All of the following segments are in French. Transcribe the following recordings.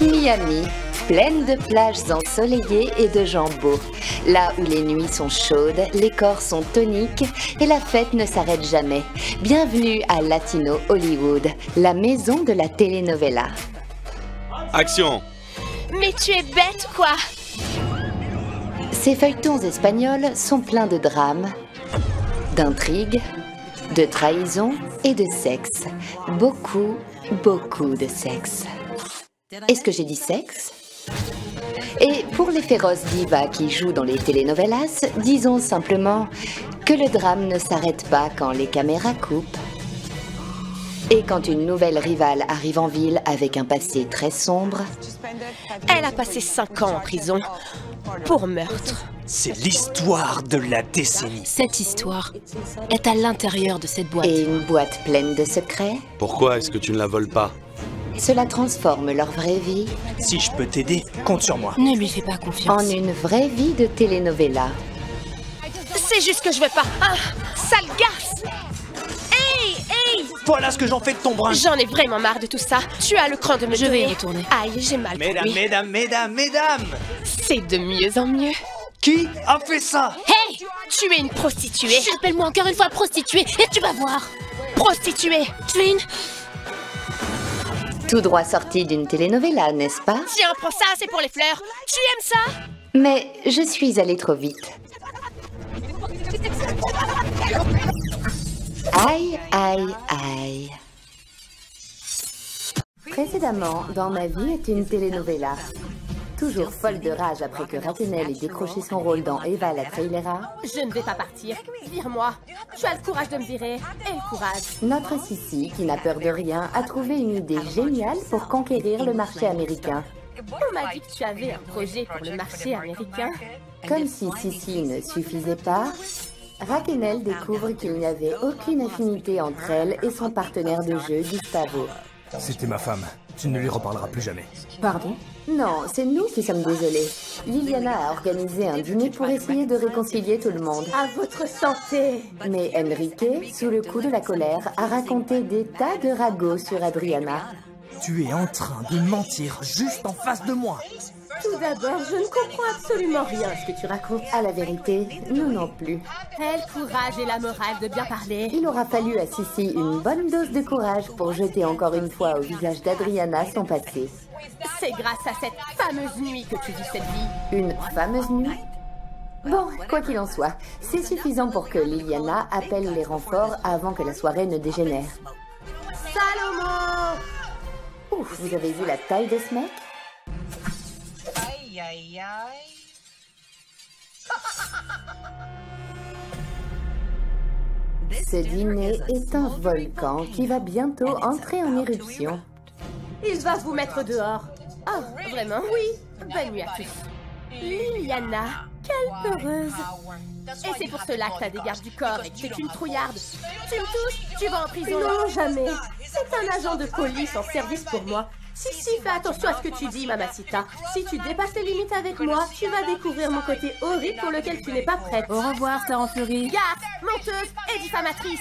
Miami, pleine de plages ensoleillées et de gens beaux. Là où les nuits sont chaudes, les corps sont toniques et la fête ne s'arrête jamais. Bienvenue à Latino Hollywood, la maison de la telenovela. Action! Mais tu es bête, quoi! Ces feuilletons espagnols sont pleins de drames, d'intrigues, de trahison et de sexe. Beaucoup, beaucoup de sexe. Est-ce que j'ai dit sexe? Et pour les féroces divas qui jouent dans les telenovelas, disons simplement que le drame ne s'arrête pas quand les caméras coupent. Et quand une nouvelle rivale arrive en ville avec un passé très sombre... Elle a passé 5 ans en prison pour meurtre. C'est l'histoire de la décennie. Cette histoire est à l'intérieur de cette boîte. Et une boîte pleine de secrets. Pourquoi est-ce que tu ne la voles pas? Cela transforme leur vraie vie Si je peux t'aider, compte sur moi. Ne lui fais pas confiance. en une vraie vie de telenovela. C'est juste que je veux pas. Ah, sale garce! Hey, hey! Voilà ce que j'en fais de ton brin. J'en ai vraiment marre de tout ça. Tu as le cran de me Je vais y donner. retourner. Aïe, j'ai mal pour Mesdames, lui. mesdames, mesdames, mesdames! C'est de mieux en mieux. Qui a fait ça? Hey! Tu es une prostituée. Appelle-moi encore une fois prostituée et tu vas voir. Prostituée! Tu es une... Tout droit sorti d'une telenovela, n'est-ce pas? Tiens, prends ça, c'est pour les fleurs. Tu aimes ça? Mais je suis allée trop vite. Aïe, aïe, aïe. Précédemment, dans ma vie est une telenovela. Toujours folle de rage après que Raquel ait décroché son rôle dans Eva la trailera, Je ne vais pas partir. Vire-moi. Tu as le courage de me virer. Et le courage. notre Sissi, qui n'a peur de rien, a trouvé une idée géniale pour conquérir le marché américain. On m'a dit que tu avais un projet pour le marché américain. Comme si Sissi ne suffisait pas, Raquel découvre qu'il n'y avait aucune affinité entre elle et son partenaire de jeu, Gustavo. C'était ma femme. Tu ne lui reparleras plus jamais. Pardon? Non, c'est nous qui sommes désolés. Liliana a organisé un dîner pour essayer de réconcilier tout le monde. À votre santé. Mais Enrique, sous le coup de la colère, a raconté des tas de ragots sur Adriana. Tu es en train de mentir juste en face de moi. Tout d'abord, je ne comprends absolument rien à ce que tu racontes. À la vérité, nous non plus. Quel courage et la morale de bien parler. Il aura fallu à Sissi une bonne dose de courage pour jeter encore une fois au visage d'Adriana son passé. C'est grâce à cette fameuse nuit que tu vis cette vie. Une fameuse nuit? Bon, quoi qu'il en soit, c'est suffisant pour que Liliana appelle les renforts avant que la soirée ne dégénère. Salomon! Ouf, vous avez vu la taille de ce mec? Aïe, aïe, aïe. Ce dîner est un volcan qui va bientôt entrer en éruption. Il va vous mettre dehors. Oh, vraiment? Oui. Bonne nuit à tous. Liliana, quelle peureuse. Et c'est pour cela que t'as des gardes du corps et que t'es une trouillarde. Tu me touches, tu vas en prison. Non, jamais. C'est un agent de police en service pour moi. Si, fais attention à ce que tu dis, Mamacita. Si tu dépasses tes limites avec moi, tu vas découvrir mon côté horrible pour lequel tu n'es pas prête. Au revoir, Star en furie. Garce, menteuse et diffamatrice.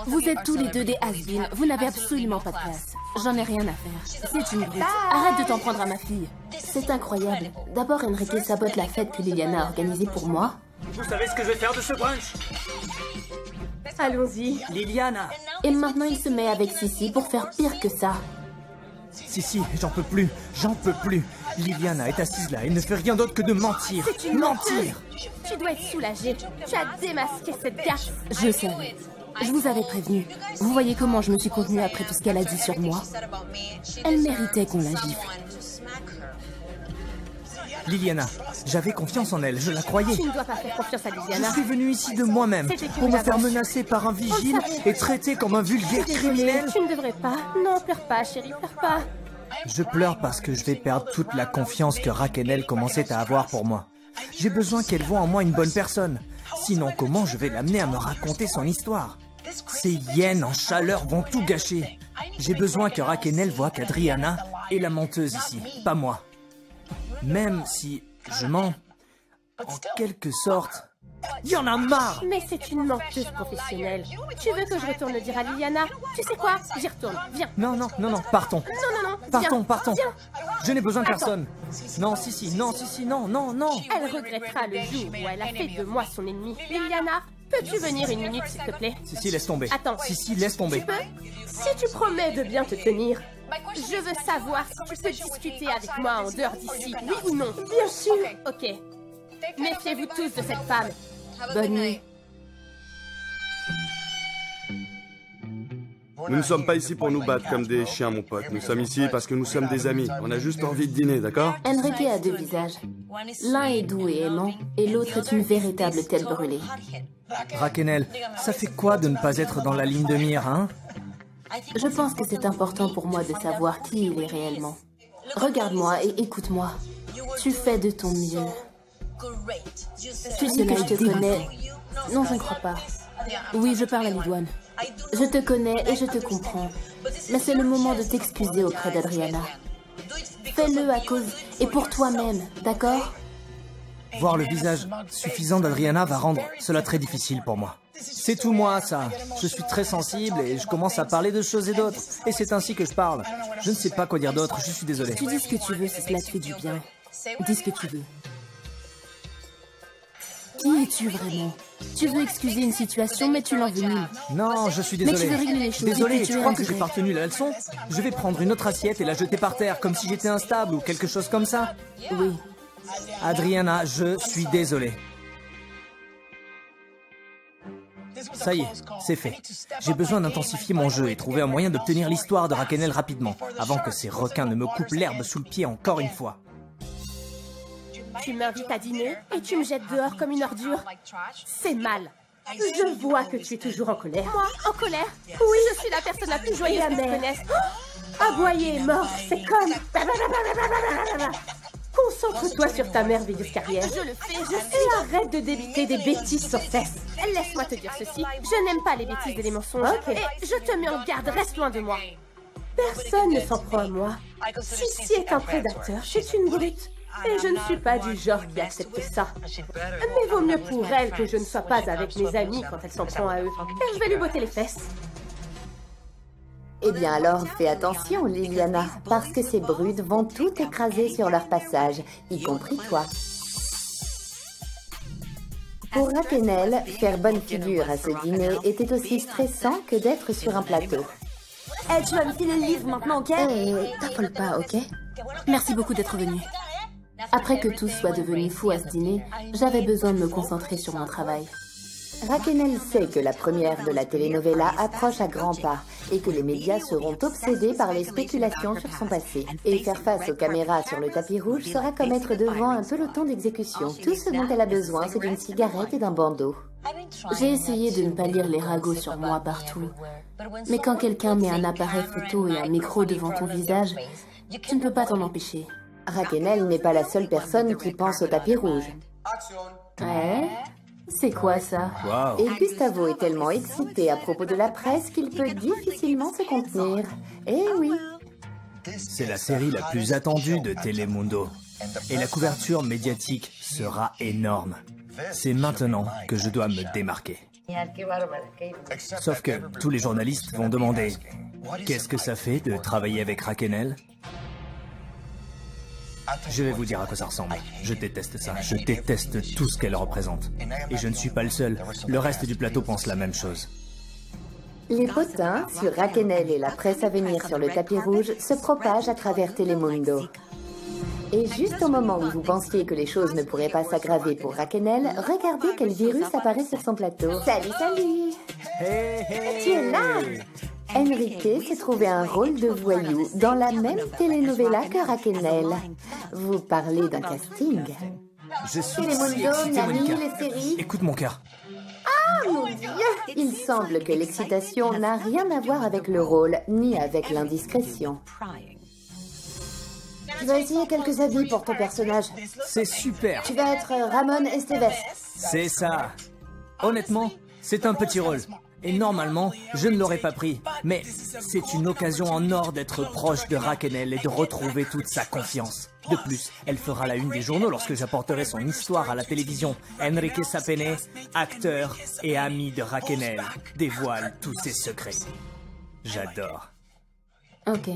Vous êtes tous les deux des has-beens. Vous n'avez absolument pas de place. J'en ai rien à faire. C'est une brute. Arrête de t'en prendre à ma fille. C'est incroyable. D'abord, Enrique sabote la fête que Liliana a organisée pour moi. Vous savez ce que je vais faire de ce brunch? Allons-y. Liliana! Et maintenant, il se met avec Sissi pour faire pire que ça. Si, j'en peux plus. J'en peux plus. Liliana est assise là et ne fait rien d'autre que de mentir. C'est une Mentir! Tu dois être soulagée. Tu as démasqué cette garce. Je savais. Je vous avais prévenu. Vous voyez comment je me suis contenue après tout ce qu'elle a dit sur moi. Elle méritait qu'on la gifle. Liliana, j'avais confiance en elle, je la croyais. Tu ne dois pas faire confiance à Je Liliana. suis venu ici de moi-même C'était pour me une faire avance. menacer par un vigile On le savait. et traité comme un vulgaire Désolée, criminel. tu ne devrais pas. Non, pleure pas, chérie, pleure pas. Je pleure parce que je vais perdre toute la confiance que Raquel commençait à avoir pour moi. J'ai besoin qu'elle voie en moi une bonne personne. Sinon, comment je vais l'amener à me raconter son histoire? Ces hyènes en chaleur vont tout gâcher. J'ai besoin que Raquel voie qu'Adriana est la menteuse ici, pas moi. Même si je mens, en quelque sorte, Y en a marre! Mais c'est une menteuse professionnelle. Tu veux que je retourne le dire à Liliana? Tu sais quoi? J'y retourne, viens. Non, partons. Non, Partons. Viens. Je n'ai besoin de personne. Non, non. Elle regrettera le jour où elle a fait de moi son ennemi. Liliana, peux-tu venir une minute, s'il te plaît? Sissi, laisse tomber. Attends. Sissi, laisse tomber. Tu peux? Si tu promets de bien te tenir, je veux savoir si tu peux discuter avec moi en dehors d'ici, oui ou non? Bien sûr. Ok. Méfiez-vous tous de cette femme. Bonne nuit. Nous ne sommes pas ici pour nous battre comme des chiens, mon pote. Nous sommes ici parce que nous sommes des amis. On a juste envie de dîner, d'accord? Enrique a deux visages. L'un est doux et aimant, et l'autre est une véritable tête brûlée. Raquel, ça fait quoi de ne pas être dans la ligne de mire, hein? Je pense que c'est important pour moi de savoir qui il est réellement. Regarde-moi et écoute-moi. Tu fais de ton mieux. Tu sais que je te connais. Non, je ne crois pas. Oui, je parle à Lidouane. Je te connais et je te comprends. Mais c'est le moment de t'excuser auprès d'Adriana. Fais-le à cause et pour toi-même, d'accord? Voir le visage suffisant d'Adriana va rendre cela très difficile pour moi. C'est tout moi, ça. Je suis très sensible et je commence à parler de choses et d'autres. Et c'est ainsi que je parle. Je ne sais pas quoi dire d'autre, je suis désolé. Tu dis ce que tu veux si cela te fait du bien. Dis ce que tu veux. Qui es-tu vraiment? Tu veux excuser une situation, mais tu l'envenimes. Non, je suis désolé. Mais tu veux régler les choses. Désolé, et tu crois que j'ai pas retenu la leçon? Je vais prendre une autre assiette et la jeter par terre, comme si j'étais instable ou quelque chose comme ça. Oui. Adriana, je suis désolé. Ça y est, c'est fait. J'ai besoin d'intensifier mon jeu et trouver un moyen d'obtenir l'histoire de Raquel rapidement, avant que ces requins ne me coupent l'herbe sous le pied encore une fois. Tu m'invites à dîner et tu me jettes dehors comme une ordure. C'est mal. Je vois que tu es toujours en colère. Moi, en colère? Oui, je suis la personne la plus joyeuse que je connaisse. Aboyer, mort, c'est comme... Concentre-toi sur ta merveilleuse carrière. Je le fais, et arrête de débiter des bêtises sur cesse. Laisse-moi te dire ceci. Je n'aime pas les bêtises et les mensonges. Et je te mets en garde, reste loin de moi. Personne ne s'en prend à moi. Sissi est un prédateur, c'est une brute. Et je ne suis pas du genre qui accepte ça. Mais vaut mieux pour elle que je ne sois pas avec mes amis quand elle s'en prend à eux. Et je vais lui botter les fesses. Eh bien alors, fais attention, Liliana, parce que ces brutes vont tout écraser sur leur passage, y compris toi. Pour Raquel, faire bonne figure à ce dîner était aussi stressant que d'être sur un plateau. Tu vas me filer le livre maintenant, ok? T'affole pas, ok? Merci beaucoup d'être venu. Après que tout soit devenu fou à ce dîner, j'avais besoin de me concentrer sur mon travail. Raquel sait que la première de la telenovela approche à grands pas et que les médias seront obsédés par les spéculations sur son passé. Et faire face aux caméras sur le tapis rouge sera comme être devant un peloton d'exécution. Tout ce dont elle a besoin, c'est d'une cigarette et d'un bandeau. J'ai essayé de ne pas lire les ragots sur moi partout. Mais quand quelqu'un met un appareil photo et un micro devant ton visage, tu ne peux pas t'en empêcher. Raquel n'est pas la seule personne qui pense au tapis rouge. Ouais? C'est quoi ça? Wow. Et Gustavo est tellement excité à propos de la presse qu'il peut difficilement se contenir. Eh oui. C'est la série la plus attendue de Telemundo. Et la couverture médiatique sera énorme. C'est maintenant que je dois me démarquer. Sauf que tous les journalistes vont demander « Qu'est-ce que ça fait de travailler avec Raquel ?» Je vais vous dire à quoi ça ressemble. Je déteste ça. Je déteste tout ce qu'elle représente. Et je ne suis pas le seul. Le reste du plateau pense la même chose. Les potins sur Raquel et la presse à venir sur le tapis rouge se propagent à travers Telemundo. Et juste au moment où vous pensiez que les choses ne pourraient pas s'aggraver pour Raquel, regardez quel virus apparaît sur son plateau. Salut, salut! Hey, hey. Tu es là! Enrique s'est trouvé un rôle de voyou dans la même telenovela que Raquel. Vous parlez d'un casting? Je suis Telemundo, si excité, Nani, Monica. les séries. Écoute mon cœur. Ah mon Dieu! Il semble que l'excitation n'a rien à voir avec le rôle, ni avec l'indiscrétion. Tu vas essayer quelques habits pour ton personnage. C'est super. Tu vas être Ramon Esteves. C'est ça. Honnêtement, c'est un petit rôle. Et normalement, je ne l'aurais pas pris. Mais c'est une occasion en or d'être proche de Raquenel et de retrouver toute sa confiance. De plus, elle fera la une des journaux lorsque j'apporterai son histoire à la télévision. Enrique Sapene, acteur et ami de Raquenel, dévoile tous ses secrets. J'adore. Ok.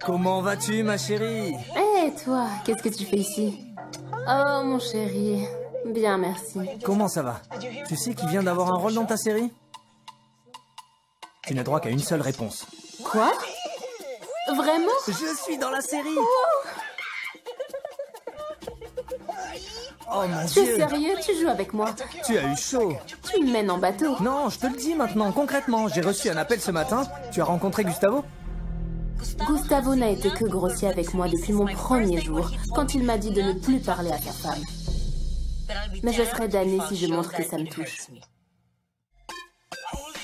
Comment vas-tu, ma chérie? Hé, toi, qu'est-ce que tu fais ici? Oh, mon chéri. Bien, merci. Comment ça va? Tu sais qui vient d'avoir un rôle dans ta série? Tu n'as droit qu'à une seule réponse. Quoi? Vraiment? Je suis dans la série! Oh mon Tu es Dieu! sérieux? Tu joues avec moi? Tu as eu chaud! Tu me mènes en bateau? Non, je te le dis maintenant, concrètement. J'ai reçu un appel ce matin. Tu as rencontré Gustavo? Gustavo n'a été que grossier avec moi depuis mon premier jour, quand il m'a dit de ne plus parler à sa femme. Mais je serai damnée si je montre que ça me touche.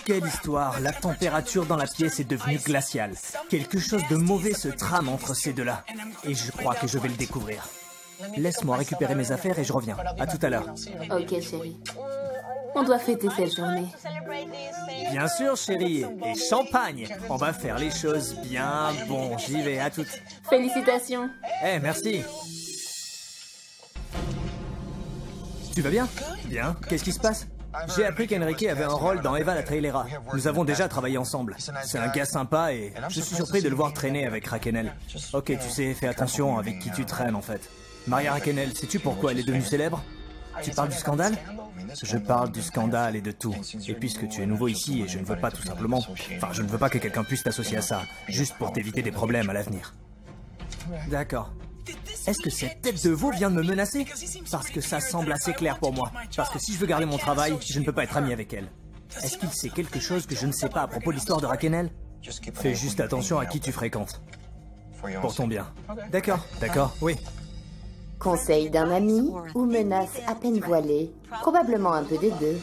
Quelle histoire! La température dans la pièce est devenue glaciale. Quelque chose de mauvais se trame entre ces deux-là. Et je crois que je vais le découvrir. Laisse-moi récupérer mes affaires et je reviens. À tout à l'heure. Ok, chérie. On doit fêter cette journée. Bien sûr, chérie. Et champagne! On va faire les choses bien. Bon, j'y vais. À toutes. Félicitations. Eh, merci. Tu vas bien? Bien. Qu'est-ce qui se passe? J'ai appris qu'Enrique avait un rôle dans Eva la Trailera. Nous avons déjà travaillé ensemble. C'est un gars sympa et je suis surpris de le voir traîner avec Raquenel. Ok, tu sais, fais attention avec qui tu traînes en fait. Maria Raquenel, sais-tu pourquoi elle est devenue célèbre? Tu parles du scandale? Je parle du scandale et de tout. Et puisque tu es nouveau ici et je ne veux pas tout simplement... Enfin, je ne veux pas que quelqu'un puisse t'associer à ça, juste pour t'éviter des problèmes à l'avenir. D'accord. Est-ce que cette tête de veau vient de me menacer? Parce que ça semble assez clair pour moi. Parce que si je veux garder mon travail, je ne peux pas être ami avec elle. Est-ce qu'il sait quelque chose que je ne sais pas à propos de l'histoire de Raquenel? Fais juste attention à qui tu fréquentes. Pour ton bien. D'accord, oui. Conseil d'un ami ou menace à peine voilée? Probablement un peu des deux.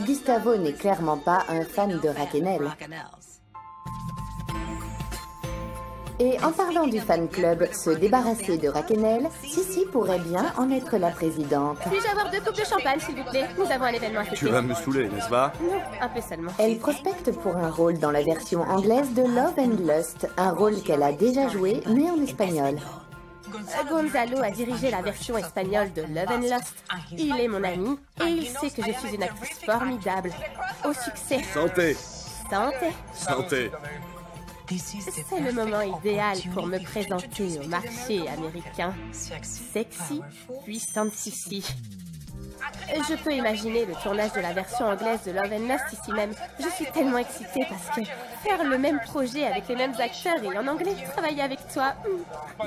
Gustavo n'est clairement pas un fan de Raquenel. Et en parlant du fan club, se débarrasser de Raquenel, Sissi pourrait bien en être la présidente. Puis-je avoir 2 coupes de champagne, s'il vous plaît? Nous avons un événement à fêter. Tu vas me saouler, n'est-ce pas? Non, un peu seulement. Elle prospecte pour un rôle dans la version anglaise de Love and Lust, un rôle qu'elle a déjà joué, mais en espagnol. Gonzalo a dirigé la version espagnole de Love and Lust. Il est mon ami et il sait que je suis une actrice formidable. Au succès. Santé! Santé. Santé! C'est le moment idéal pour me présenter au marché américain. Sexy, puissante Sissi. Je peux imaginer le tournage de la version anglaise de Love and Lust ici même. Je suis tellement excitée parce que faire le même projet avec les mêmes acteurs et en anglais, travailler avec toi...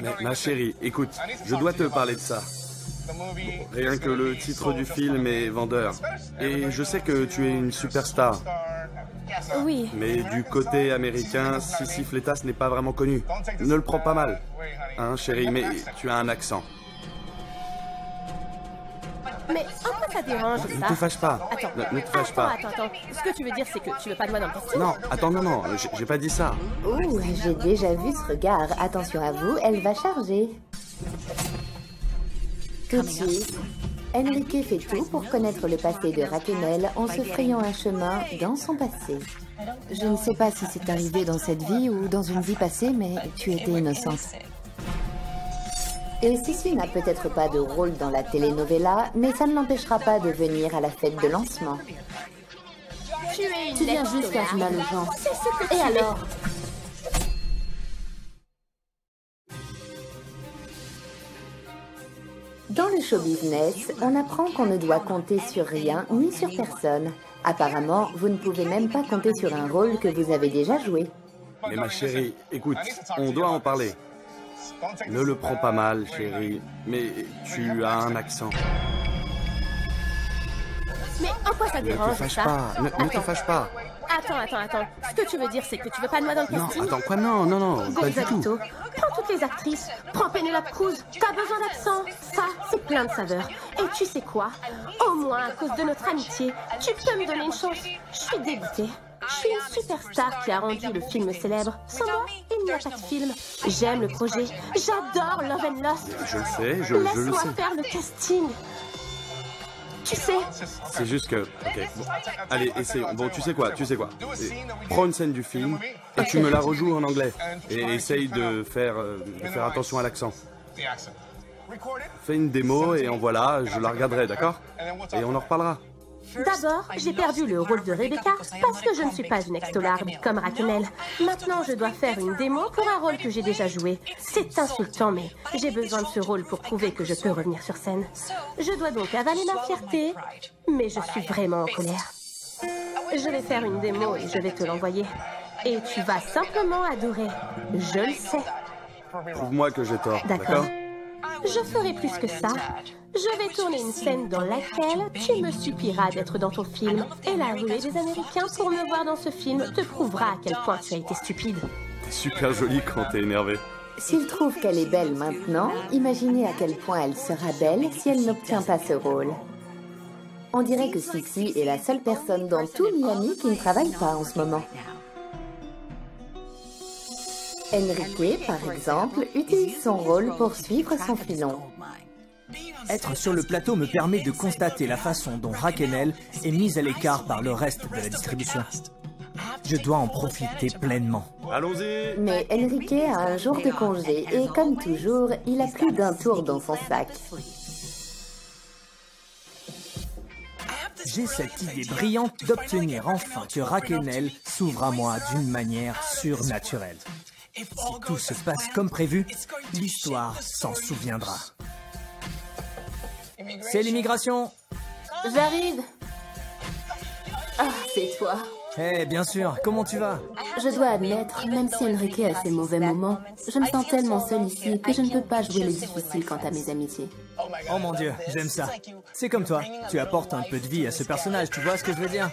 Mais ma chérie, écoute, je dois te parler de ça. Rien que le titre du film est vendeur. Et je sais que tu es une superstar. Oui. Mais du côté américain, Sissi Fleitas n'est pas vraiment connue. Ne le prends pas mal. Hein, chérie, mais tu as un accent. Mais en quoi ça dérange, ça? Ne te fâche pas. Attends, Ne te fâche pas. Attends. Ce que tu veux dire, c'est que tu veux pas de moi dans le casting? Non, attends, non, j'ai pas dit ça. Ouh, j'ai déjà vu ce regard. Attention à vous, elle va charger. Tout de suite, Enrique fait tout pour connaître le passé de Raquenel en se frayant un chemin dans son passé. Je ne sais pas si c'est arrivé dans cette vie ou dans une vie passée, mais tu étais innocente. Et Sissi n'a peut-être pas de rôle dans la telenovela, mais ça ne l'empêchera pas de venir à la fête de lancement. Tu es une Tu viens lettre juste faire du mal aux gens. C'est ce que tu Et es. alors? Dans le show business, on apprend qu'on ne doit compter sur rien ni sur personne. Apparemment, vous ne pouvez même pas compter sur un rôle que vous avez déjà joué. Mais ma chérie, écoute, on doit en parler. Ne le prends pas mal, chérie, mais tu as un accent. Mais en quoi ça Ne te dérange, fâche ça? pas, ne te fâche pas. Attends. Ce que tu veux dire, c'est que tu veux pas de moi dans le Non, casting? attends, quoi, non, pas du tout. Gonzalito, prends toutes les actrices, prends Penelope Cruz, t'as besoin d'accent. Ça, c'est plein de saveurs. Et tu sais quoi? Au moins, à cause de notre amitié, tu peux me donner une chance. Je suis dégoûtée. Je suis une superstar qui a rendu le film célèbre. Sans moi, il n'y a pas de film. J'aime le projet. J'adore Love and Lust. Je le sais, je le Laisse-moi sais. faire le casting. Tu sais, C'est juste que... Ok, bon. Allez, essayons. Bon, tu sais quoi. Prends une scène du film et tu me la rejoues en anglais. Et essaye de faire attention à l'accent. Fais une démo et en voilà, je la regarderai, d'accord? Et on en reparlera. d'abord, j'ai perdu le rôle de Rebecca parce que je ne suis pas une extolarde comme Raquel. Maintenant, je dois faire une démo pour un rôle que j'ai déjà joué. C'est insultant, mais j'ai besoin de ce rôle pour prouver que je peux revenir sur scène. Je dois donc avaler ma fierté, mais je suis vraiment en colère. Je vais faire une démo et je vais te l'envoyer. Et tu vas simplement adorer. Je le sais. Prouve-moi que j'ai tort, D'accord. d'accord? Je ferai plus que ça. Je vais tourner une scène dans laquelle tu me suppieras d'être dans ton film. Et la ruée des Américains pour me voir dans ce film te prouvera à quel point tu as été stupide. T'es super jolie quand t'es énervé. S'il trouve qu'elle est belle maintenant, imaginez à quel point elle sera belle si elle n'obtient pas ce rôle. On dirait que Sissi est la seule personne dans tout Miami qui ne travaille pas en ce moment. Enrique, par exemple, utilise son rôle pour suivre son filon. Être sur le plateau me permet de constater la façon dont Raquel est mise à l'écart par le reste de la distribution. Je dois en profiter pleinement. Allons-y! Mais Enrique a un jour de congé et, comme toujours, il a plus d'un tour dans son sac. J'ai cette idée brillante d'obtenir enfin que Raquel s'ouvre à moi d'une manière surnaturelle. Si tout se passe comme prévu, l'histoire s'en souviendra. C'est l'immigration. J'arrive. Ah, c'est toi. Eh, bien sûr, comment tu vas? Je dois admettre, même si Enrique a ses mauvais moments, je me sens tellement seule ici que je ne peux pas jouer le difficile quant à mes amitiés. Oh mon Dieu, j'aime ça. C'est comme toi, tu apportes un peu de vie à ce personnage, tu vois ce que je veux dire?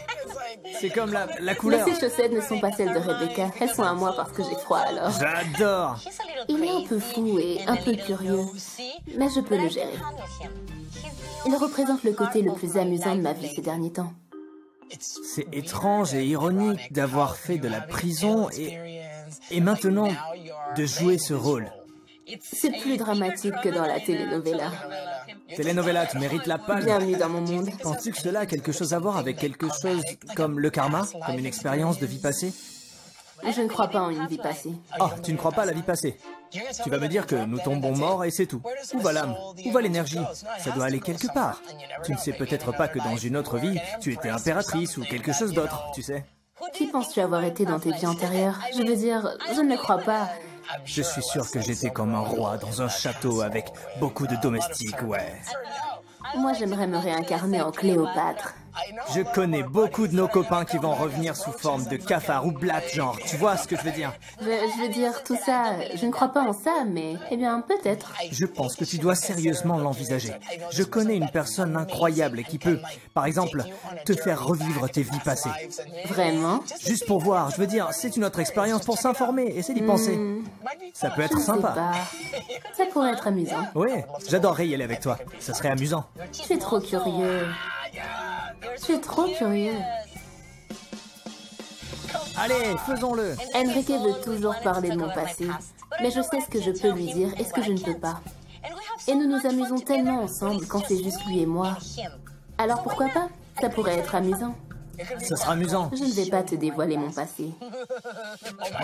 C'est comme la Mais couleur. ces chaussettes ne sont pas celles de Rebecca, elles sont à moi parce que j'ai froid alors. J'adore. Il est un peu fou et un peu curieux, mais je peux le gérer. Il représente le côté le plus amusant de ma vie ces derniers temps. C'est étrange et ironique d'avoir fait de la prison et maintenant de jouer ce rôle. C'est plus dramatique que dans la telenovela. Telenovela, tu mérites la palme. Bienvenue dans mon monde. Penses-tu que cela a quelque chose à voir avec quelque chose comme le karma, comme une expérience de vie passée? Je ne crois pas en une vie passée. Oh, tu ne crois pas à la vie passée? Tu vas me dire que nous tombons morts et c'est tout. Où va l'âme? Où va l'énergie? Ça doit aller quelque part. Tu ne sais peut-être pas que dans une autre vie, tu étais impératrice ou quelque chose d'autre, tu sais. Qui penses-tu avoir été dans tes vies antérieures? Je veux dire, je ne le crois pas. Je suis sûr que j'étais comme un roi dans un château avec beaucoup de domestiques, ouais. Moi, j'aimerais me réincarner en Cléopâtre. Je connais beaucoup de nos copains qui vont revenir sous forme de cafards ou blattes, genre, tu vois ce que je veux dire? Je veux dire, tout ça, je ne crois pas en ça, mais, eh bien, peut-être. Je pense que tu dois sérieusement l'envisager. Je connais une personne incroyable qui peut, par exemple, te faire revivre tes vies passées. Vraiment? Juste pour voir, je veux dire, c'est une autre expérience pour s'informer, essaie d'y penser. Ça peut Je être ne sais sympa. pas. Ça pourrait être amusant. Oui, j'adorerais y aller avec toi. Ça serait amusant. Tu es trop curieux. Tu es trop curieux. Allez, faisons-le. Enrique veut toujours parler de mon passé, mais je sais ce que je peux lui dire et ce que je ne peux pas. Et nous nous amusons tellement ensemble quand c'est juste lui et moi. Alors pourquoi pas? Ça pourrait être amusant. Ça sera amusant. Je ne vais pas te dévoiler mon passé.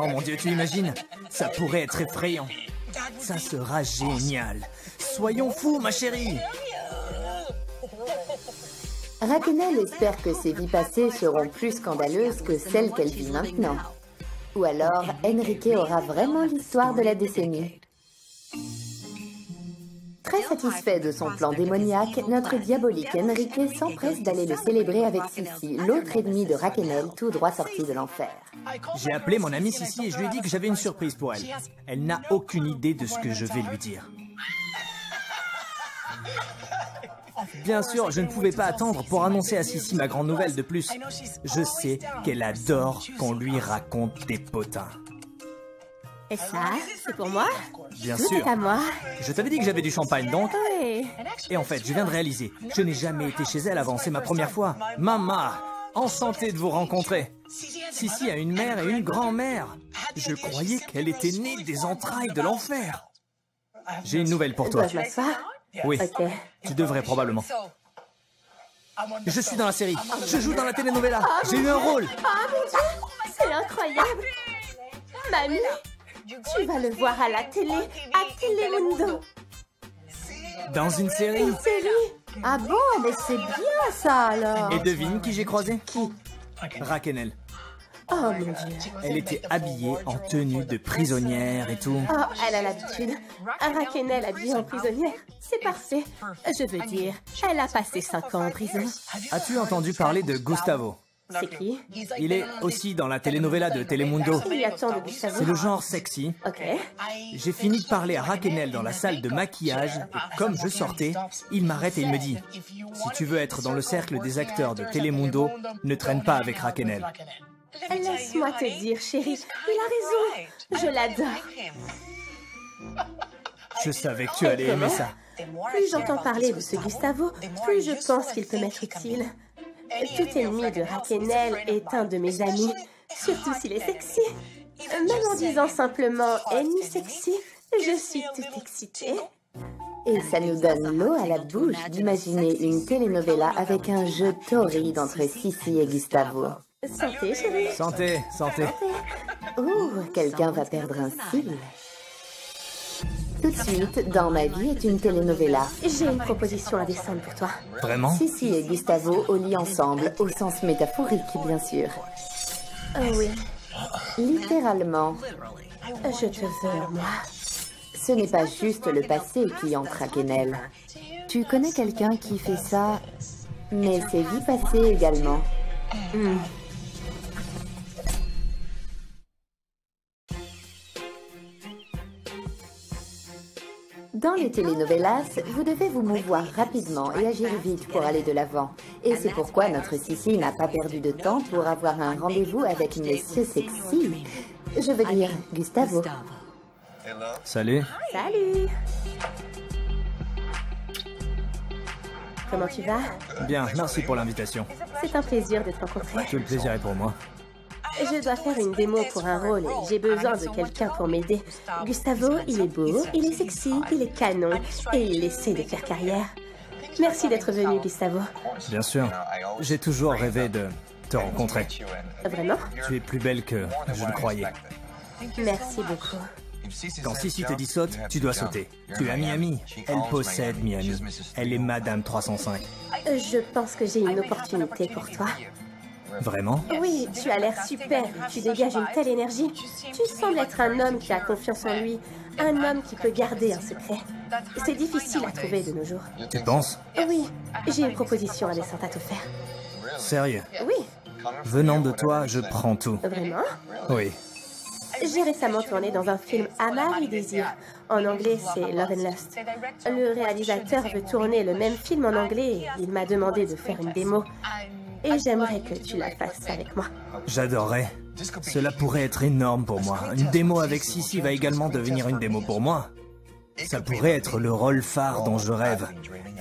Oh mon Dieu, tu imagines? Ça pourrait être effrayant. Ça sera génial. Soyons fous, ma chérie. Raquel espère que ses vies passées seront plus scandaleuses que celles qu'elle vit maintenant. Ou alors, Enrique aura vraiment l'histoire de la décennie. Très satisfait de son plan démoniaque, notre diabolique Enrique s'empresse d'aller le célébrer avec Sissi, l'autre ennemi de Raquel, tout droit sorti de l'enfer. J'ai appelé mon amie Sissi et je lui ai dit que j'avais une surprise pour elle. Elle n'a aucune idée de ce que je vais lui dire. Bien sûr, je ne pouvais pas attendre pour annoncer à Sissi ma grande nouvelle de plus. Je sais qu'elle adore qu'on lui raconte des potins. Et ça, c'est pour moi? Bien Tout sûr. est à moi. Je t'avais dit que j'avais du champagne, donc. Oui. Et en fait, je viens de réaliser, je n'ai jamais été chez elle avant, c'est ma première fois. Maman, enchanté de vous rencontrer. Sissi a une mère et une grand-mère. Je croyais qu'elle était née des entrailles de l'enfer. J'ai une nouvelle pour toi. Dois-je m'asseoir? Oui, Ok. tu devrais probablement. Je suis dans la série. Je joue dans la telenovela. J'ai eu un rôle. Oh mon Dieu, c'est incroyable. Mamie, tu vas le voir à la télé, à Telemundo. Dans une série. Une série. Ah bon, mais c'est bien ça alors. Et devine qui j'ai croisé? Qui? Raquenel. Oh mon Dieu. Elle était habillée en tenue de prisonnière et tout. Oh, elle a l'habitude. Raquenel habillée en prisonnière. C'est parfait. Je veux dire, elle a passé 5 ans en prison. As-tu entendu parler de Gustavo? C'est qui? Il est aussi dans la telenovela de Telemundo. Il y a tant de Gustavo. C'est le genre sexy. Ok. J'ai fini de parler à Raquenel dans la salle de maquillage et comme je sortais, il m'arrête et il me dit « Si tu veux être dans le cercle des acteurs de Telemundo, ne traîne pas avec Raquenel. » Laisse-moi te dire, chérie, il a raison. Je l'adore. Je savais que tu allais aimer ça. Plus j'entends parler de ce Gustavo, plus je pense qu'il peut m'être utile. Tout ennemi de Raquenel est un de mes amis, surtout s'il est sexy. Même en disant simplement « ennemi sexy », je suis toute excitée. Et ça nous donne l'eau à la bouche d'imaginer une telenovela avec un jeu torride entre Sissi et Gustavo. Santé, chérie. Santé, santé. Ouh, quelqu'un va perdre un cil. Tout de suite, Dans ma vie est une telenovela. J'ai une proposition indécente pour toi. Vraiment? Sissi et Gustavo au lit ensemble, au sens métaphorique, bien sûr. Oh oui, Littéralement. je te veux, moi. Ce n'est pas juste le passé qui entre Raquenel. Tu connais quelqu'un qui fait ça, mais ses vies passées également. Dans les telenovelas, vous devez vous mouvoir rapidement et agir vite pour aller de l'avant. Et c'est pourquoi notre Sissi n'a pas perdu de temps pour avoir un rendez-vous avec Monsieur Sexy. Je veux dire, Gustavo. Salut. Salut. Comment tu vas? Bien, merci pour l'invitation. C'est un plaisir de te rencontrer. Tout le plaisir est pour moi. Je dois faire une démo pour un rôle et j'ai besoin de quelqu'un pour m'aider. Gustavo, il est beau, il est sexy, il est canon et il essaie de faire carrière. Merci d'être venu, Gustavo. Bien sûr. J'ai toujours rêvé de te rencontrer. Vraiment? Tu es plus belle que je le croyais. Merci beaucoup. Quand Sissi te dit saute, tu dois sauter. Tu es à Miami. Elle possède Miami. Elle est Madame 305. Je pense que j'ai une opportunité pour toi. Vraiment? Oui, tu as l'air super, tu dégages une telle énergie. Tu sembles être un homme qui a confiance en lui, un homme qui peut garder un secret. C'est difficile à trouver de nos jours. Tu penses? Oui, j'ai une proposition indécente à te faire. Sérieux? Oui, Venant de toi, je prends tout. vraiment? Oui. J'ai récemment tourné dans un film Amar et Désir. En anglais, c'est Love and Lust. Le réalisateur veut tourner le même film en anglais et il m'a demandé de faire une démo. Et j'aimerais que tu la fasses avec moi. J'adorerais. Cela pourrait être énorme pour moi. Une démo avec Sissi va également devenir une démo pour moi. Ça pourrait être le rôle phare dont je rêve.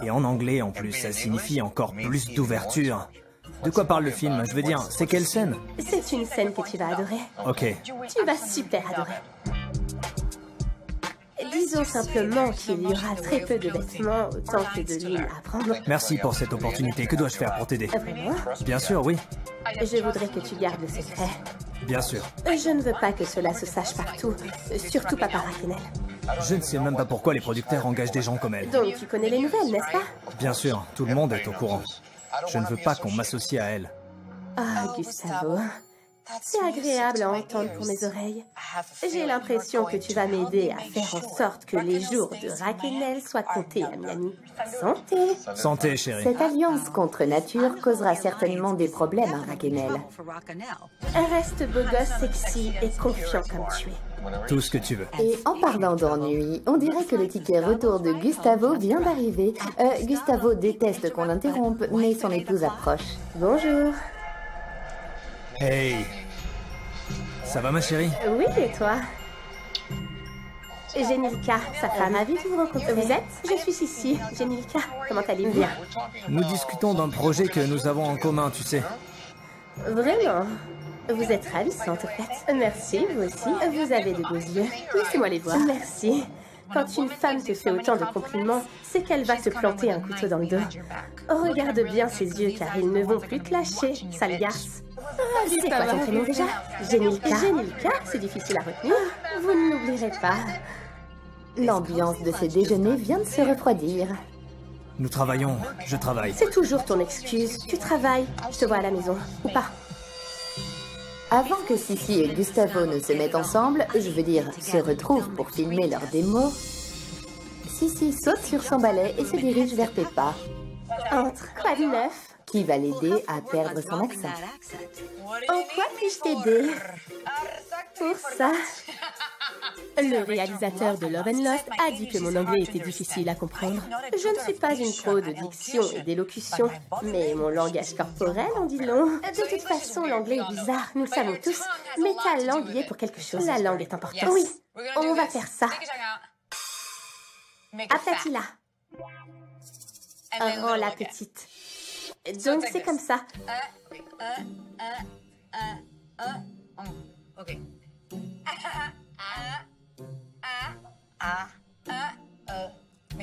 Et en anglais, en plus, ça signifie encore plus d'ouverture. De quoi parle le film? Je veux dire, c'est quelle scène? C'est une scène que tu vas adorer. Ok. Tu vas super adorer. Disons simplement qu'il y aura très peu de vêtements, autant que de l'huile à prendre. Merci pour cette opportunité. Que dois-je faire pour t'aider? Vraiment? Bien sûr, oui. Je voudrais que tu gardes le secret. Bien sûr. Je ne veux pas que cela se sache partout, surtout pas par Raquenel. Je ne sais même pas pourquoi les producteurs engagent des gens comme elle. Donc tu connais les nouvelles, n'est-ce pas? Bien sûr, tout le monde est au courant. Je ne veux pas qu'on m'associe à elle. Ah, Gustavo, c'est agréable à entendre pour mes oreilles. J'ai l'impression que tu vas m'aider à faire en sorte que les jours de Raquenel soient comptés à Miami. Santé! Santé, chérie. Cette alliance contre nature causera certainement des problèmes à Raquenel. Reste beau gosse, sexy et confiant comme tu es. Tout ce que tu veux. Et en parlant d'ennui, on dirait que le ticket retour de Gustavo vient d'arriver. Gustavo déteste qu'on l'interrompe, mais son épouse approche. Bonjour. Hey! Ça va, ma chérie? Oui, et toi? Jenilka, sa femme, ravie de vous rencontrer. Vous êtes? Je suis Sissi. Jenilka, comment allez-vous? Bien. Nous discutons d'un projet que nous avons en commun, tu sais. Vraiment? Vous êtes ravissante, en fait. Merci, vous aussi. Vous avez de beaux yeux. Laissez-moi les voir. Merci. Quand une femme te fait autant de compliments, c'est qu'elle va te planter un couteau dans le dos. Regarde bien ses yeux, car ils ne vont plus te lâcher, sale garce. C'est quoi ton prénom déjà? Génilka. Génilka, c'est difficile à retenir. Vous ne l'oublierez pas. L'ambiance de ces déjeuners vient de se refroidir. Nous travaillons, je travaille. C'est toujours ton excuse. Tu travailles. Je te vois à la maison. Ou pas. Avant que Sissi et Gustavo ne se mettent ensemble, je veux dire, se retrouvent pour filmer leur démo, Sissi saute sur son balai et se dirige vers Peppa, Entre. Quoi de neuf? qui va l'aider à perdre son accent. En quoi puis-je t'aider? Pour ça. Le réalisateur de Love and Lost a dit que mon anglais était difficile à comprendre. Je ne suis pas une pro de diction et d'élocution, mais mon langage corporel en dit long. De toute façon, l'anglais est bizarre, nous le savons tous, mais ta langue y est pour quelque chose. La langue est importante. Oui, on va faire ça. Aplatis-la. Rends la petite. Donc c'est comme ça.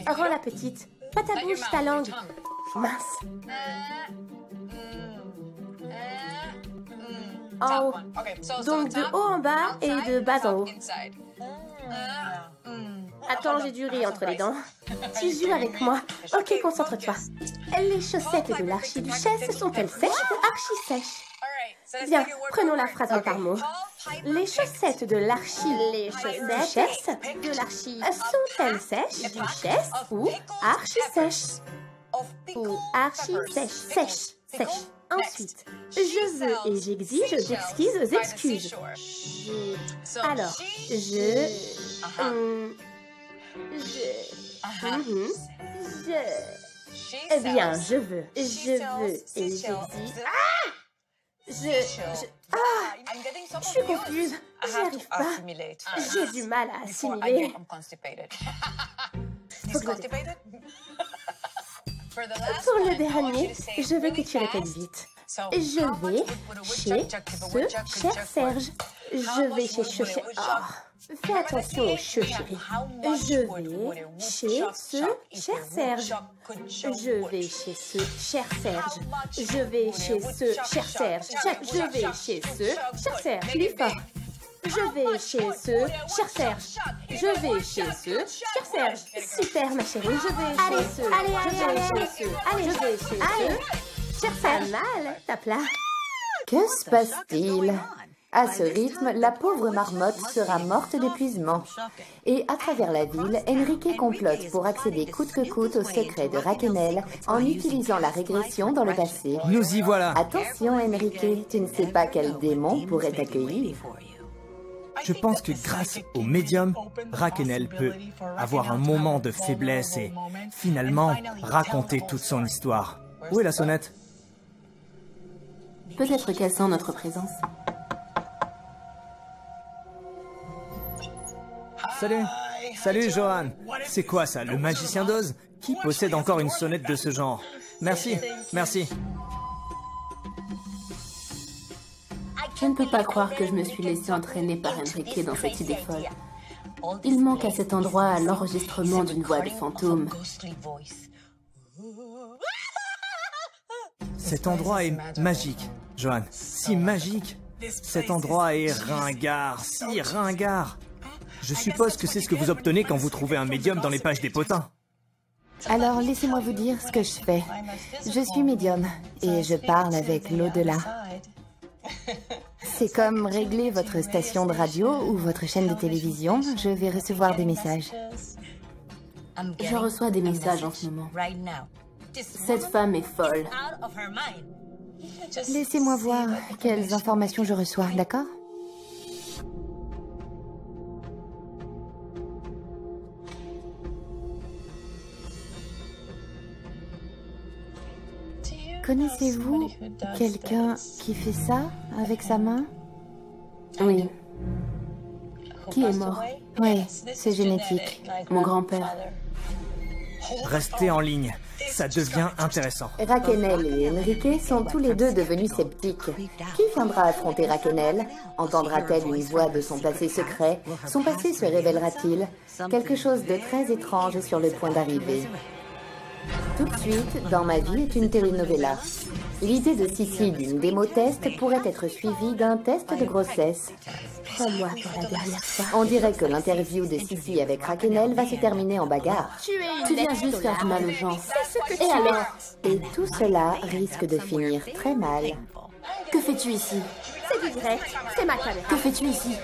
Rends la petite. Pas ta bouche, ta langue. Mince. En haut. Donc de haut en bas et de bas en haut. Attends, j'ai du riz entre les dents. Tu joues avec moi. Ok, concentre-toi. Les chaussettes de l'archiduchesse sont-elles sèches ou archi-sèches? Bien, prenons la phrase mot par mot. Les chaussettes de l'archiduchesse sont-elles sèches, duchesse ou archi-sèches? Ou archi-sèches, sèches, sèches. Ensuite, je veux et j'exige d'exquises excuses. Alors, Eh bien, je veux et j'exige. Je suis confuse. J'y arrive pas. J'ai du mal à assimiler. Faut que je dépêche. Pour le dernier, je veux que tu répètes vite. Je vais chez ce cher Serge. Je vais chez ce cher... Oh, fais attention au che, chérie. Je vais chez ce cher Serge. Je vais chez ce cher Serge. Je vais chez ce cher Serge. Je vais chez ce cher Serge. Plus fort. Je vais chez ce cher Serge. Je vais chez ce cher Serge. Super, ma chérie. Je vais chez ce. Allez. Je vais chez ce. Cher Serge. Mal, tape là. Que se passe-t-il? À ce rythme, la pauvre marmotte sera morte d'épuisement. Et à travers la ville, Enrique complote pour accéder coûte que coûte au secret de Raquel en utilisant la régression dans le passé. Nous y voilà. Attention, Enrique, tu ne sais pas quel démon pourrait t'accueillir. Je pense que grâce au médium, Raquel peut avoir un moment de faiblesse et finalement raconter toute son histoire. Où est la sonnette? Peut-être qu'elle sent notre présence. Salut Johan. C'est quoi ça, le magicien d'Oz? Qui possède encore une sonnette de ce genre? Merci. Je ne peux pas croire que je me suis laissée entraîner par Enrique dans cette idée folle. Il manque à cet endroit l'enregistrement d'une voix de fantôme. Cet endroit est magique, Johan. Si magique. Cet endroit est ringard, si ringard. Je suppose que c'est ce que vous obtenez quand vous trouvez un médium dans les pages des potins. Alors, laissez-moi vous dire ce que je fais. Je suis médium et je parle avec l'au-delà. C'est comme régler votre station de radio ou votre chaîne de télévision. Je vais recevoir des messages. Je reçois des messages en ce moment. Cette femme est folle. Laissez-moi voir quelles informations je reçois, d'accord? Connaissez-vous quelqu'un qui fait ça avec sa main? Oui. Qui est mort? Oui, c'est génétique. Mon grand-père. Restez en ligne. Ça devient intéressant. Raquel et Enrique sont tous les deux devenus sceptiques. Qui viendra affronter Raquel? Entendra-t-elle une voix de son passé secret? Son passé se révélera-t-il? Quelque chose de très étrange est sur le point d'arriver. Tout de suite, Dans ma vie est une telenovela. L'idée de Sissi d'une démo-test pourrait être suivie d'un test de grossesse. Prends-moi pour la dernière fois. On dirait que l'interview de Sissi avec Raquel va se terminer en bagarre. Tu viens juste faire du mal aux gens. C'est ce que tu Et alors? Et tout cela risque de finir très mal. Que fais-tu ici? C'est du direct, c'est ma caméra. Que fais-tu ici?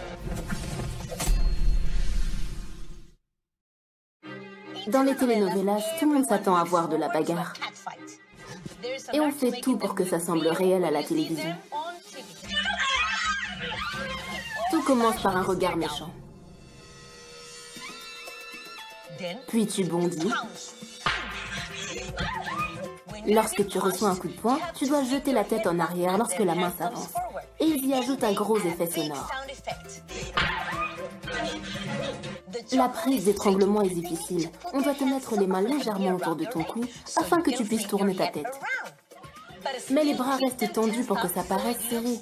Dans les telenovelas, tout le monde s'attend à voir de la bagarre. Et on fait tout pour que ça semble réel à la télévision. Tout commence par un regard méchant. Puis tu bondis. Lorsque tu reçois un coup de poing, tu dois jeter la tête en arrière lorsque la main s'avance. Et ils y ajoutent un gros effet sonore. La prise d'étranglement est difficile. On doit te mettre les mains légèrement autour de ton cou afin que tu puisses tourner ta tête. Mais les bras restent tendus pour que ça paraisse serré.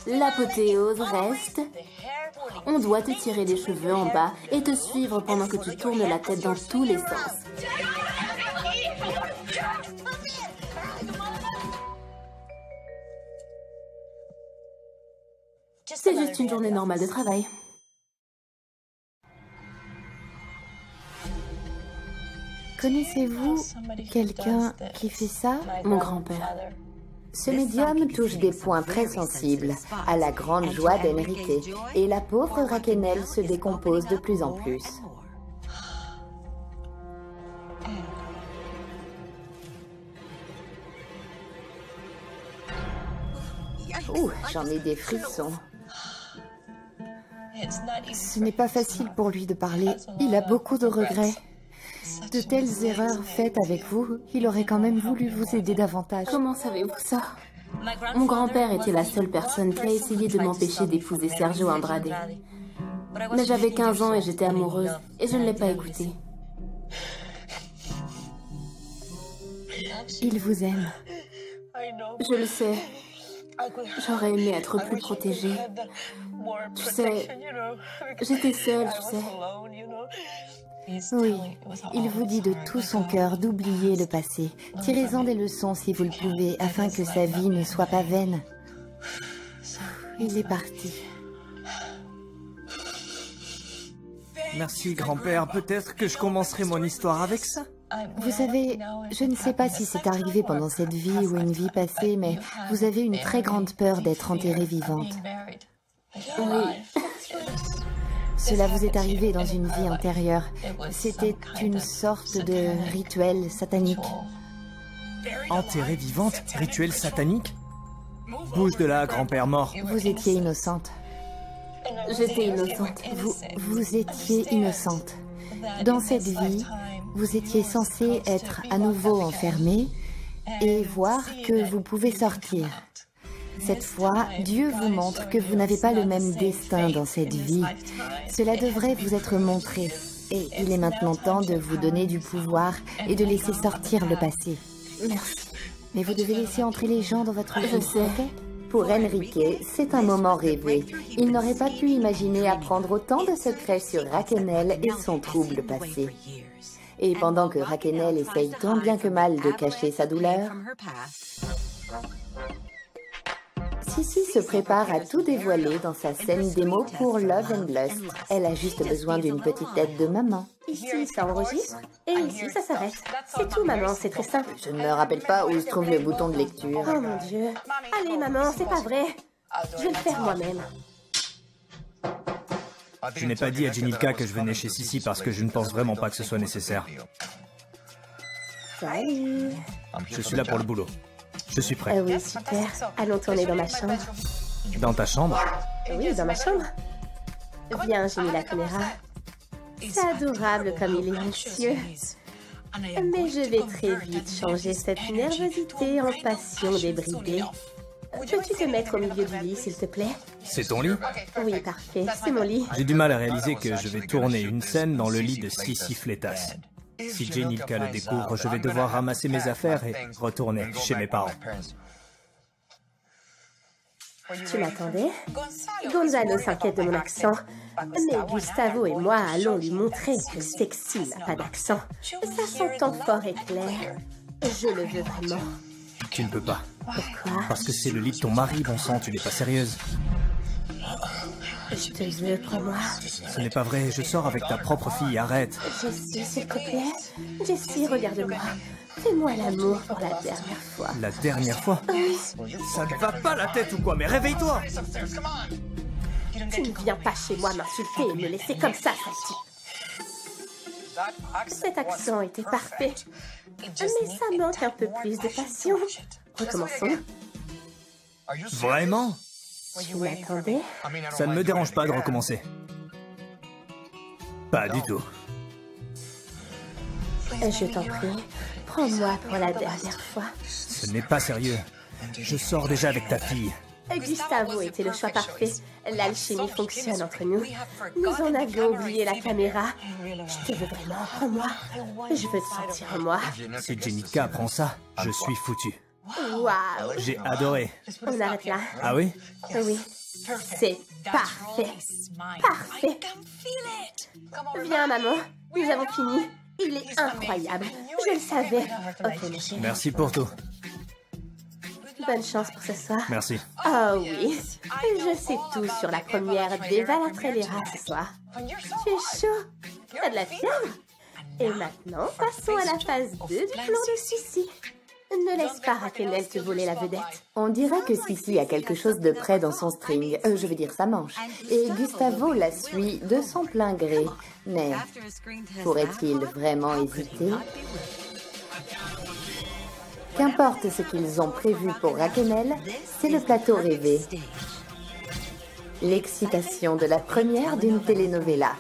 L'apothéose reste. On doit te tirer les cheveux en bas et te suivre pendant que tu tournes la tête dans tous les sens. C'est juste une journée normale de travail. Connaissez-vous quelqu'un qui fait ça? Mon grand-père. Ce médium touche des points très sensibles, à la grande joie d'Enrique, et la pauvre Raquel se décompose de plus en plus. Ouh, j'en ai des frissons. Ce n'est pas facile pour lui de parler. Il a beaucoup de regrets. De telles erreurs faites avec vous, il aurait quand même voulu vous aider davantage. Comment savez-vous ça? Mon grand-père était la seule personne qui a essayé de m'empêcher d'épouser Sergio Andrade. Mais j'avais 15 ans et j'étais amoureuse, et je ne l'ai pas écouté. Il vous aime. Je le sais. J'aurais aimé être plus protégée. Tu sais, j'étais seule, tu sais. Oui, il vous dit de tout son cœur d'oublier le passé. Tirez-en des leçons si vous le pouvez, afin que sa vie ne soit pas vaine. Il est parti. Merci, grand-père. Peut-être que je commencerai mon histoire avec ça. Vous savez, je ne sais pas si c'est arrivé pendant cette vie ou une vie passée, mais vous avez une très grande peur d'être enterrée vivante. Oui. Cela vous est arrivé dans une vie antérieure. C'était une sorte de rituel satanique. Enterrée vivante? Rituel satanique? Bouge de là, grand-père mort. Vous étiez innocente. J'étais innocente. Vous étiez innocente. Dans cette vie, vous étiez censée être à nouveau enfermée et voir que vous pouvez sortir. Cette fois, Dieu vous montre que vous n'avez pas le même destin dans cette vie. Cela devrait vous être montré. Et il est maintenant temps de vous donner du pouvoir et de laisser sortir le passé. Merci. Mais vous devez laisser entrer les gens dans votre vie. Je sais. Ok? Pour Enrique, c'est un moment rêvé. Il n'aurait pas pu imaginer apprendre autant de secrets sur Raquel et son trouble passé. Et pendant que Raquel essaye tant bien que mal de cacher sa douleur, Sissi se prépare à tout dévoiler dans sa scène démo pour Love and Lust. Elle a juste besoin d'une petite aide de maman. Ici, ça enregistre, et ici, ça s'arrête. C'est tout, maman, c'est très simple. Je ne me rappelle pas où se trouve le bouton de lecture. Oh mon Dieu. Allez, maman, c'est pas vrai. Je vais le faire moi-même. Je n'ai pas dit à Jenilka que je venais chez Sissi parce que je ne pense vraiment pas que ce soit nécessaire. Salut. Je suis là pour le boulot. Je suis prêt. Oui, super. Allons tourner dans ma chambre. Dans ta chambre? Oui, dans ma chambre. Viens, j'ai mis la caméra. C'est adorable comme il est anxieux. Mais je vais très vite changer cette nervosité en passion débridée. Peux-tu te mettre au milieu du lit, s'il te plaît? C'est ton lit? Oui, parfait. C'est mon lit. J'ai du mal à réaliser que je vais tourner une scène dans le lit de Sissi Flétas. Si Jenica le découvre, je vais devoir ramasser mes affaires et retourner chez mes parents. Tu m'attendais? Gonzalo s'inquiète de mon accent. Mais Gustavo et moi allons lui montrer que Sexy n'a pas d'accent. Ça s'entend fort et clair. Je le veux vraiment. Tu ne peux pas. Pourquoi? Parce que c'est le lit de ton mari, bon sang, tu n'es pas sérieuse. Je te veux, crois-moi. Ce n'est pas vrai, je sors avec ta propre fille, arrête. Jessie, s'il te plaît. Jessie, regarde-moi. Fais-moi l'amour pour la dernière fois. La dernière fois? Ça ne va pas la tête ou quoi? Mais réveille-toi! Tu ne viens pas chez moi m'insulter et me laisser comme ça, Sexy. Cet accent était parfait. Mais ça manque un peu plus de passion. Recommençons. Vraiment? Tu m'attendais? Ça ne me dérange pas de recommencer. Pas du tout. Je t'en prie, prends-moi pour la dernière fois. Ce n'est pas sérieux. Je sors déjà avec ta fille. Gustavo était le choix parfait. L'alchimie fonctionne entre nous. Nous en avions oublié la caméra. Je te veux vraiment, prends-moi. Je veux te sentir en moi. Si Jenica apprend ça, je suis foutu. Waouh! J'ai adoré. On arrête là. Ah oui? Oui. C'est parfait. Parfait. Viens, maman. Nous avons fini. Il est incroyable. Je le savais. Ok, mon chéri. Merci pour tout. Bonne chance pour ce soir. Merci. Oh oui. Je sais tout sur la première d'Eva la Trellera ce soir. Tu es chaud. T'as de la fièvre. Et maintenant, passons à la phase 2 du plan de Sissi. Ne laisse pas Raquel te voler la vedette. On dirait que Sissi a quelque chose de près dans son string, je veux dire sa manche. Et Gustavo la suit de son plein gré. Mais pourrait-il vraiment hésiter? Qu'importe ce qu'ils ont prévu pour Raquel, c'est le plateau rêvé. L'excitation de la première d'une telenovela.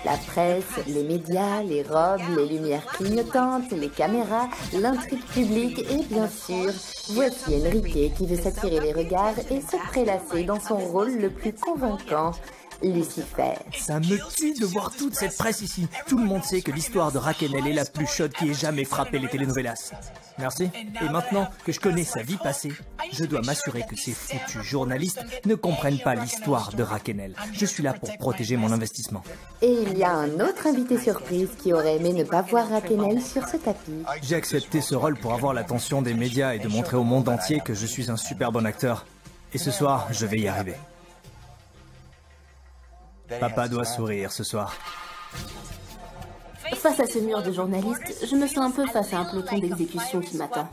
La presse, les médias, les robes, les lumières clignotantes, les caméras, l'intrigue publique et bien sûr, voici Enrique qui veut s'attirer les regards et se prélasser dans son rôle le plus convaincant, Lucifer. Ça me tue de voir toute cette presse ici. Tout le monde sait que l'histoire de Raquel est la plus chaude qui ait jamais frappé les telenovelas. Merci. Et maintenant que je connais sa vie passée, je dois m'assurer que ces foutus journalistes ne comprennent pas l'histoire de Raquel. Je suis là pour protéger mon investissement. Et il y a un autre invité surprise qui aurait aimé ne pas voir Raquel sur ce tapis. J'ai accepté ce rôle pour avoir l'attention des médias et de montrer au monde entier que je suis un super bon acteur. Et ce soir, je vais y arriver. Papa doit sourire ce soir. Face à ce mur de journalistes, je me sens un peu face à un peloton d'exécution qui m'attend.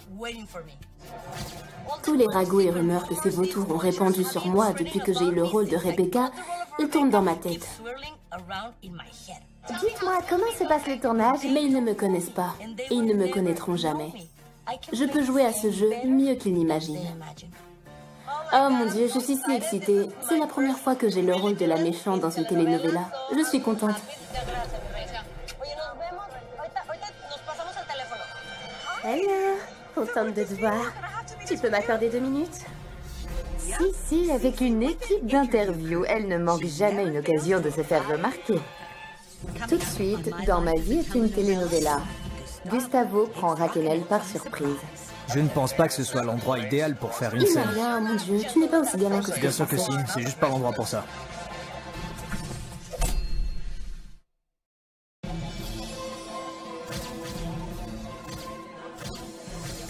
Tous les ragots et rumeurs que ces vautours ont répandus sur moi depuis que j'ai eu le rôle de Rebecca, ils tournent dans ma tête. Dites-moi, comment se passe le tournage? Mais ils ne me connaissent pas, et ils ne me connaîtront jamais. Je peux jouer à ce jeu mieux qu'ils n'imaginent. Oh mon Dieu, je suis si excitée. C'est la première fois que j'ai le rôle de la méchante dans une telenovela. Je suis contente. Hello, contente de te voir. Tu peux m'accorder 2 minutes? Si, avec une équipe d'interviews, elle ne manque jamais une occasion de se faire remarquer. Tout de suite, Dans ma vie est une telenovela. Gustavo prend Raquel par surprise. Je ne pense pas que ce soit l'endroit idéal pour faire une Il scène. n'a rien, mon Dieu, tu n'es pas aussi gamin que ce que Bien sûr que tu si, pensais. c'est juste pas l'endroit pour ça.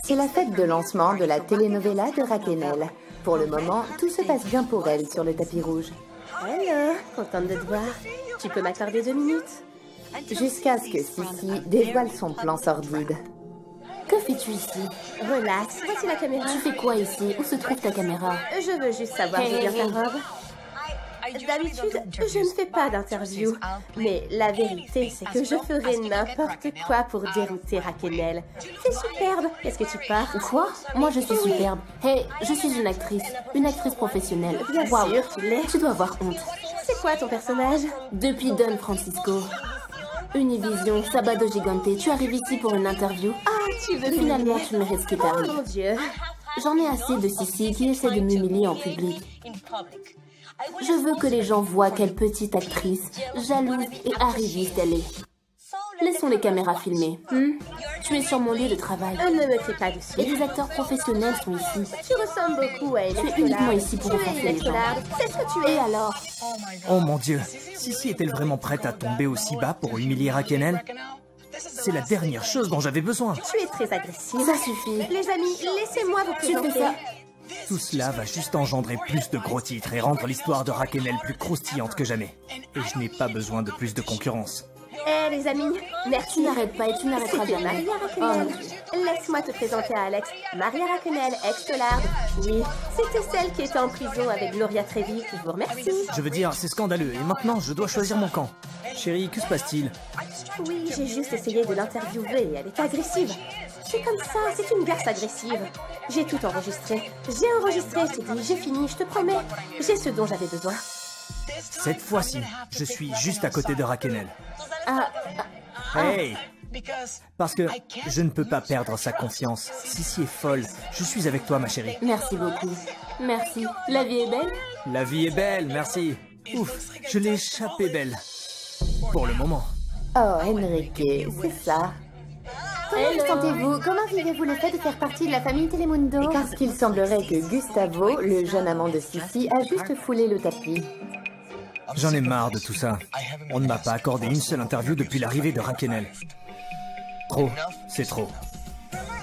C'est la fête de lancement de la telenovela de Raquel. Pour le moment, tout se passe bien pour elle sur le tapis rouge. Hello, contente de te voir. Tu peux m'accorder 2 minutes? Jusqu'à ce que Sissi dévoile son plan sordide. Que fais-tu ici? Relax, voici la caméra. Tu fais quoi ici? Où se trouve ta caméra? Je veux juste savoir d'où vient ta robe. D'habitude, je ne fais pas d'interview. Mais la vérité, c'est que je ferai n'importe quoi pour dérouter Raquel. C'est superbe. Qu'est-ce que tu pars? Quoi? Moi, je suis superbe. Hey, je suis une actrice professionnelle. Bien Waouh. sûr, tu l'es. Tu dois avoir honte. C'est quoi ton personnage? Depuis Don Francisco. Univision, Sabado Gigante, tu arrives ici pour une interview? Ah, tu veux Finalement, m'humilier? tu mérites ce qui Oh t'arrive. mon Dieu. J'en ai assez de Sissi qui essaie de m'humilier en public. Je veux que les gens voient quelle petite actrice, jalouse et arriviste elle est. Laissons les caméras filmer. Tu es sur mon lieu de travail. Ne me fais pas Et dessus. des acteurs professionnels sont ici. Tu ressembles beaucoup à Alex Tu es uniquement Pollard. ici pour Tu es offenser les Alex gens. Pollard. C'est ce que tu Et es. alors? Oh mon Dieu, Sissi est-elle vraiment prête à tomber aussi bas pour humilier Raquel? C'est la dernière chose dont j'avais besoin. Tu es très agressive. Ça suffit. Les amis, laissez-moi vous Tu fais présenter. ça. Tout cela va juste engendrer plus de gros titres et rendre l'histoire de Raquel plus croustillante que jamais. Et je n'ai pas besoin de plus de concurrence. Eh les amis, merci. Tu n'arrêtes pas et tu n'arrêteras C'était jamais. Maria Oh mon Raquenel. Dieu. Laisse-moi te présenter à Alex. Maria Raquenel, ex-Pollard. Oui, c'était celle qui était en prison avec Gloria Trevi. Je vous remercie. Je veux dire, c'est scandaleux, et maintenant je dois choisir mon camp. Chérie, que se passe-t-il? Oui, j'ai juste essayé de l'interviewer. Elle était agressive. C'est comme ça, c'est une garce agressive. J'ai tout enregistré. J'ai enregistré, je t'ai dit, j'ai fini, je te promets. J'ai ce dont j'avais besoin. Cette fois-ci, je suis juste à côté de Raquel. Hey! Parce que je ne peux pas perdre sa confiance. Sissi est folle. Je suis avec toi, ma chérie. Merci beaucoup. Merci. La vie est belle? La vie est belle, merci. Ouf, je l'ai échappé belle. Pour le moment. Oh, Enrique, c'est ça. Comment vous sentez-vous? Comment vivez-vous le fait de faire partie de la famille Telemundo? Parce qu'il semblerait que Gustavo, le jeune amant de Sissi, a juste foulé le tapis. J'en ai marre de tout ça. On ne m'a pas accordé une seule interview depuis l'arrivée de Raquel. Trop, c'est trop.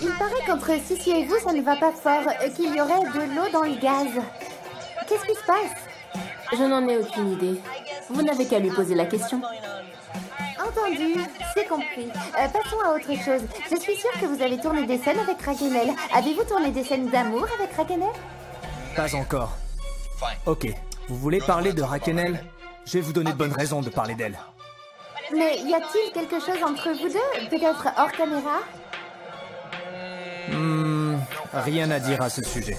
Il paraît qu'entre Sissi et vous, ça ne va pas fort, qu'il y aurait de l'eau dans le gaz. Qu'est-ce qui se passe? Je n'en ai aucune idée. Vous n'avez qu'à lui poser la question. Entendu, c'est compris. Passons à autre chose. Je suis sûre que vous avez tourné des scènes avec Raquel. Avez-vous tourné des scènes d'amour avec Raquel? Pas encore. Ok, vous voulez parler de Raquel? Je vais vous donner de bonnes raisons de parler d'elle. Mais y a-t-il quelque chose entre vous deux? Peut-être hors caméra? Rien à dire à ce sujet.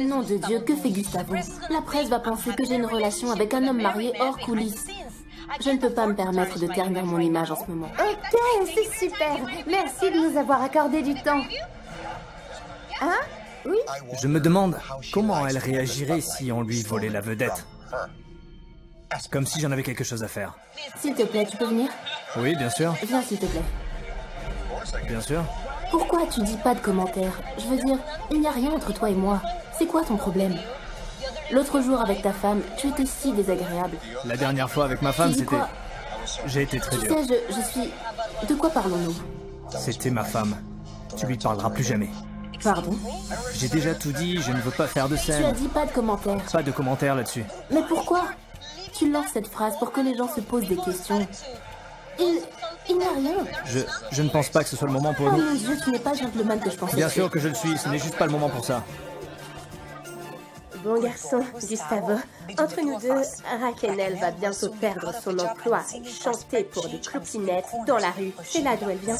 Nom de Dieu, que fait Gustavo? La presse va penser que j'ai une relation avec un homme marié hors coulisses. Je ne peux pas me permettre de ternir mon image en ce moment. Ok, c'est super. Merci de nous avoir accordé du temps. Hein? Oui? Je me demande comment elle réagirait si on lui volait la vedette. Comme si j'en avais quelque chose à faire. S'il te plaît, tu peux venir? Oui, bien sûr, Viens, s'il te plaît. bien sûr. Pourquoi tu dis pas de commentaires? Je veux dire, il n'y a rien entre toi et moi. C'est quoi ton problème? L'autre jour avec ta femme, tu étais si désagréable. La dernière fois avec ma femme, Tu dis c'était... quoi? J'ai été très Tu dur. sais, je suis... De quoi parlons-nous? C'était ma femme. Tu lui parleras plus jamais. Pardon? J'ai déjà tout dit, je ne veux pas faire de Tu as scène. dit pas de commentaires. Pas de commentaires là-dessus. Mais pourquoi? Tu lances cette phrase pour que les gens se posent des questions. Il n'y a rien. Je ne pense pas que ce soit le moment pour Oh nous. mon Dieu, tu n'es pas le gentleman que je pensais. Bien sûr que je le suis, ce n'est juste pas le moment pour ça. Bon garçon, Gustavo. Entre nous deux, Raquel va bientôt perdre son emploi et chanter pour des clopinettes dans la rue. C'est là d'où elle vient.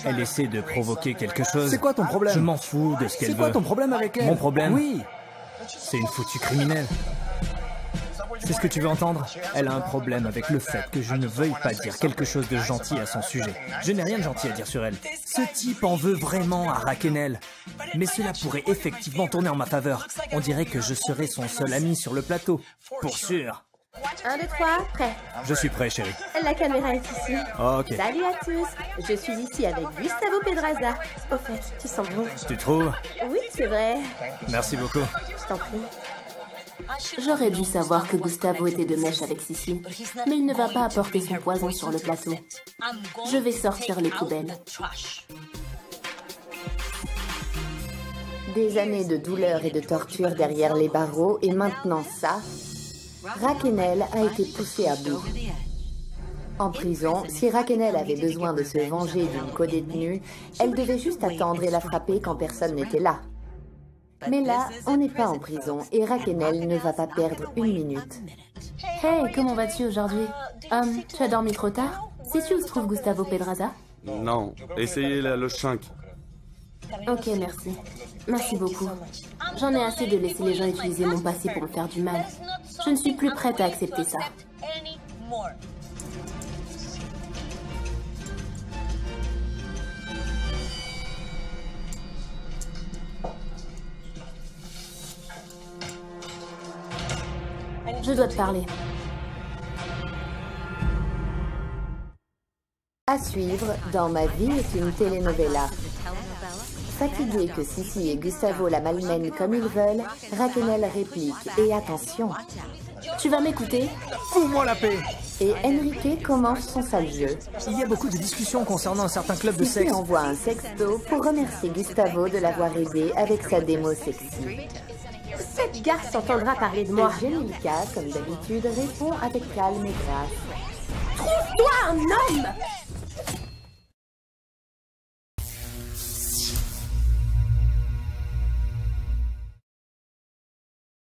Elle essaie de provoquer quelque chose. C'est quoi ton problème? Je m'en fous de ce qu'elle C'est veut. quoi ton problème avec elle? Mon problème? Oui. C'est une foutue criminelle. C'est ce que tu veux entendre? Elle a un problème avec le fait que je ne veuille pas dire quelque chose de gentil à son sujet. Je n'ai rien de gentil à dire sur elle. Ce type en veut vraiment à Raquel. Mais cela pourrait effectivement tourner en ma faveur. On dirait que je serai son seul ami sur le plateau. Pour sûr. 1, 2, 3, prêt. Je suis prêt, chérie. La caméra est ici. Ok. Salut à tous. Je suis ici avec Gustavo Pedraza. Au fait, tu sens bon? Tu trouves? Oui, c'est vrai. Merci beaucoup. Je t'en prie. J'aurais dû savoir que Gustavo était de mèche avec Sissi, mais il ne va pas apporter son poison sur le plateau. Je vais sortir les poubelles. Des années de douleur et de torture derrière les barreaux, et maintenant ça. Raquel a été poussée à bout. En prison, si Raquel avait besoin de se venger d'une codétenue, elle devait juste attendre et la frapper quand personne n'était là. Mais là, on n'est pas en prison et Raquel ne va pas perdre une minute. Hey, comment vas-tu aujourd'hui? Tu as dormi trop tard? Sais-tu où se trouve Gustavo Pedraza? Non, essayez la loge 5. Ok, merci. Merci beaucoup. J'en ai assez de laisser les gens utiliser mon passé pour me faire du mal. Je ne suis plus prête à accepter ça. Je dois te parler. suivre dans Ma vie est une telenovela. Fatigué que Sissi et Gustavo la malmènent comme ils veulent, Raquel réplique « Et attention !» Tu vas m'écouter? Fous-moi la paix! Et Enrique commence son sale jeu. Il y a beaucoup de discussions concernant un certain club de Sissi sexe. envoie un sexto pour remercier Gustavo de l'avoir aidé avec sa démo sexy. Cette garce entendra parler de moi. Et Jenilka, comme d'habitude, répond avec calme et grâce. Trouve-toi un homme!